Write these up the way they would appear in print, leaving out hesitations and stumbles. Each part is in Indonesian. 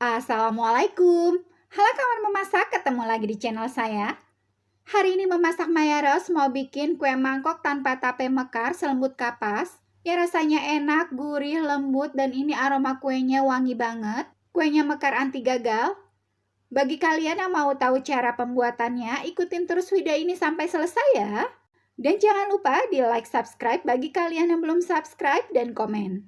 Assalamualaikum. Halo kawan memasak, ketemu lagi di channel saya. Hari ini memasak Maya Rose mau bikin kue mangkok tanpa tape mekar selembut kapas. Ya rasanya enak, gurih, lembut, dan ini aroma kuenya wangi banget. Kuenya mekar anti gagal. Bagi kalian yang mau tahu cara pembuatannya, ikutin terus video ini sampai selesai ya. Dan jangan lupa di like, subscribe bagi kalian yang belum subscribe, dan komen.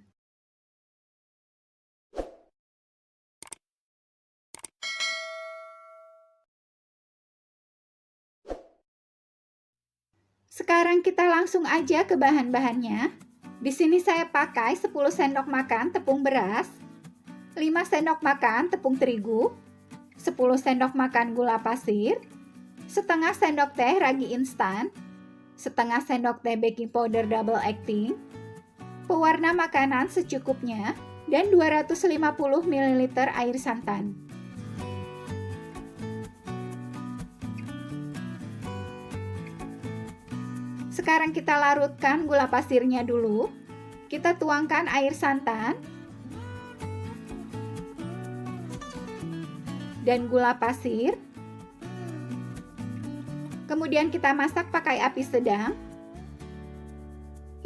Sekarang kita langsung aja ke bahan-bahannya. Di sini saya pakai 10 sendok makan tepung beras, 5 sendok makan tepung terigu, 10 sendok makan gula pasir, setengah sendok teh ragi instan, setengah sendok teh baking powder double acting, pewarna makanan secukupnya, dan 250 ml air santan. Sekarang kita larutkan gula pasirnya dulu. Kita tuangkan air santan dan gula pasir. Kemudian kita masak pakai api sedang.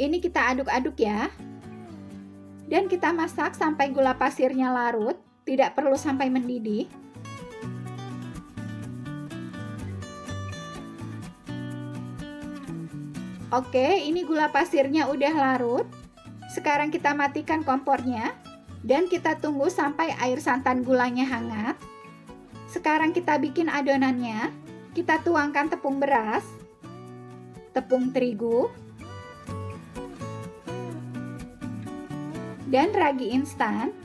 Ini kita aduk-aduk ya. Dan kita masak sampai gula pasirnya larut, tidak perlu sampai mendidih. Oke, ini gula pasirnya udah larut. Sekarang kita matikan kompornya dan kita tunggu sampai air santan gulanya hangat. Sekarang kita bikin adonannya. Kita tuangkan tepung beras, tepung terigu, dan ragi instan.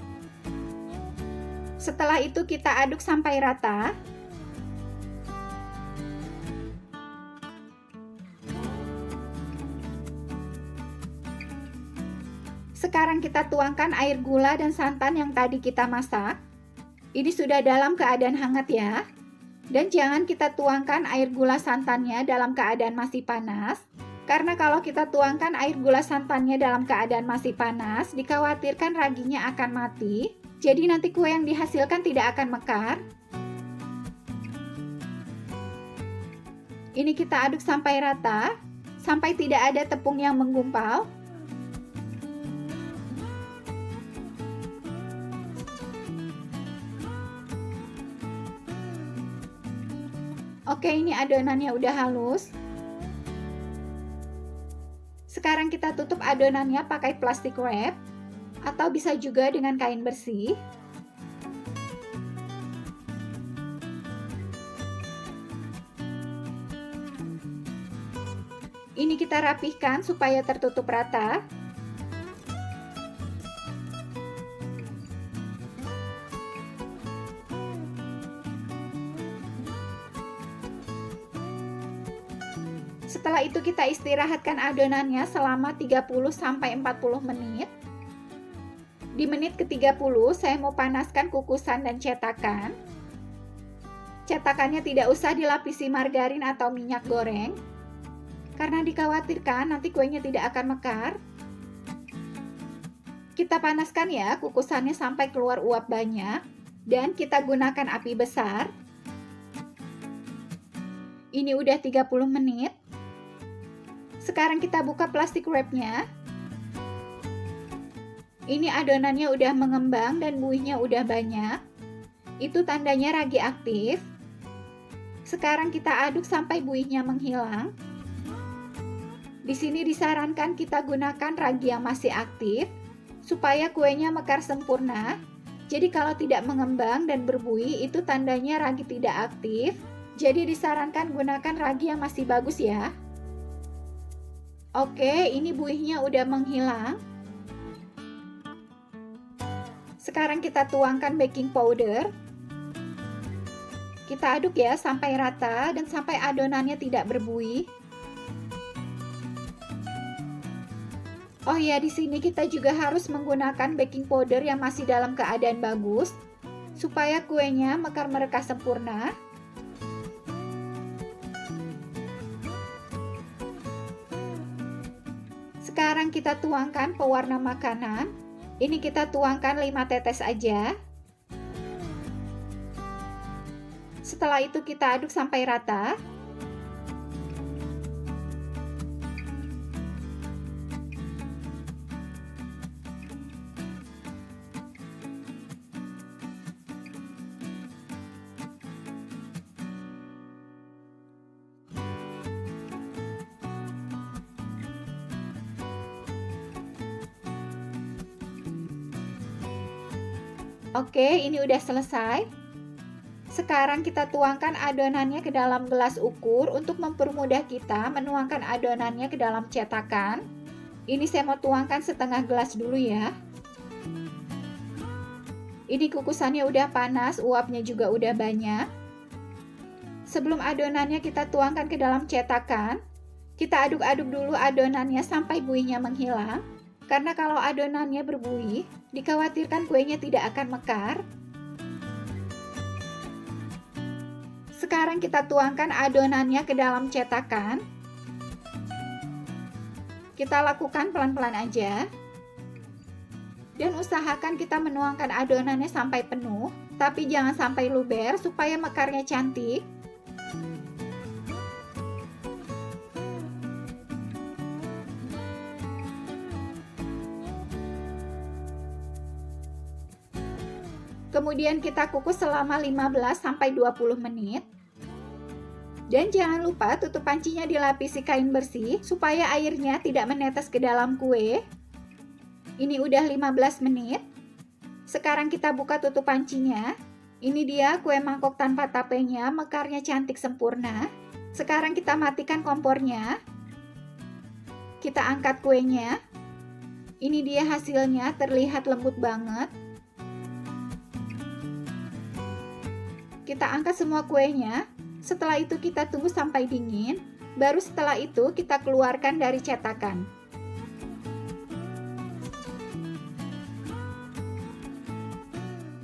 Setelah itu kita aduk sampai rata. Sekarang kita tuangkan air gula dan santan yang tadi kita masak. Ini sudah dalam keadaan hangat ya. Dan jangan kita tuangkan air gula santannya dalam keadaan masih panas. Karena kalau kita tuangkan air gula santannya dalam keadaan masih panas, dikhawatirkan raginya akan mati. Jadi nanti kue yang dihasilkan tidak akan mekar. Ini kita aduk sampai rata, sampai tidak ada tepung yang menggumpal. Oke, ini adonannya udah halus. Sekarang kita tutup adonannya pakai plastik wrap atau bisa juga dengan kain bersih. Ini kita rapihkan supaya tertutup rata. Setelah itu kita istirahatkan adonannya selama 30-40 menit. Di menit ke-30 saya mau panaskan kukusan dan cetakan. Cetakannya tidak usah dilapisi margarin atau minyak goreng, karena dikhawatirkan nanti kuenya tidak akan mekar. Kita panaskan ya kukusannya sampai keluar uap banyak, dan kita gunakan api besar. Ini udah 30 menit. Sekarang kita buka plastik wrapnya. Ini adonannya udah mengembang dan buihnya udah banyak. Itu tandanya ragi aktif. Sekarang kita aduk sampai buihnya menghilang. Di sini disarankan kita gunakan ragi yang masih aktif supaya kuenya mekar sempurna. Jadi kalau tidak mengembang dan berbuih itu tandanya ragi tidak aktif. Jadi disarankan gunakan ragi yang masih bagus ya. Oke, ini buihnya udah menghilang. Sekarang kita tuangkan baking powder. Kita aduk ya sampai rata dan sampai adonannya tidak berbuih. Oh ya, di sini kita juga harus menggunakan baking powder yang masih dalam keadaan bagus supaya kuenya mekar mereka sempurna. Sekarang kita tuangkan pewarna makanan. Ini kita tuangkan 5 tetes aja. Setelah itu kita aduk sampai rata. Oke, ini udah selesai. Sekarang kita tuangkan adonannya ke dalam gelas ukur untuk mempermudah kita menuangkan adonannya ke dalam cetakan. Ini saya mau tuangkan setengah gelas dulu ya. Ini kukusannya udah panas, uapnya juga udah banyak. Sebelum adonannya kita tuangkan ke dalam cetakan, kita aduk-aduk dulu adonannya sampai buihnya menghilang. Karena kalau adonannya berbuih, dikhawatirkan kuenya tidak akan mekar. Sekarang kita tuangkan adonannya ke dalam cetakan. Kita lakukan pelan-pelan aja. Dan usahakan kita menuangkan adonannya sampai penuh, tapi jangan sampai luber supaya mekarnya cantik. Kemudian kita kukus selama 15-20 menit. Dan jangan lupa tutup pancinya dilapisi kain bersih supaya airnya tidak menetes ke dalam kue. Ini udah 15 menit. Sekarang kita buka tutup pancinya. Ini dia kue mangkok tanpa tapenya, mekarnya cantik sempurna. Sekarang kita matikan kompornya. Kita angkat kuenya. Ini dia hasilnya, terlihat lembut banget. Kita angkat semua kuenya. Setelah itu kita tunggu sampai dingin. Baru setelah itu kita keluarkan dari cetakan.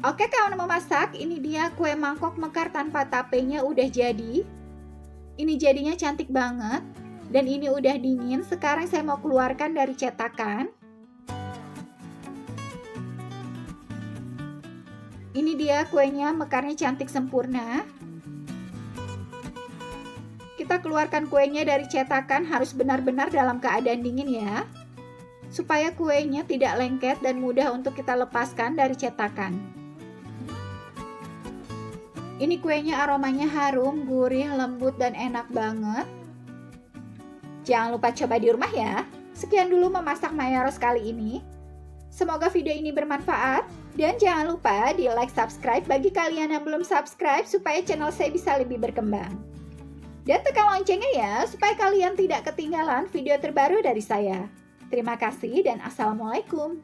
Oke kawan memasak, ini dia kue mangkok mekar tanpa tapenya udah jadi. Ini jadinya cantik banget. Dan ini udah dingin. Sekarang saya mau keluarkan dari cetakan. Ini dia kuenya, mekarnya cantik sempurna. Kita keluarkan kuenya dari cetakan harus benar-benar dalam keadaan dingin ya. Supaya kuenya tidak lengket dan mudah untuk kita lepaskan dari cetakan. Ini kuenya aromanya harum, gurih, lembut, dan enak banget. Jangan lupa coba di rumah ya. Sekian dulu memasak Maya Rose kali ini. Semoga video ini bermanfaat. Dan jangan lupa di like, subscribe bagi kalian yang belum subscribe supaya channel saya bisa lebih berkembang. Dan tekan loncengnya ya supaya kalian tidak ketinggalan video terbaru dari saya. Terima kasih dan assalamualaikum.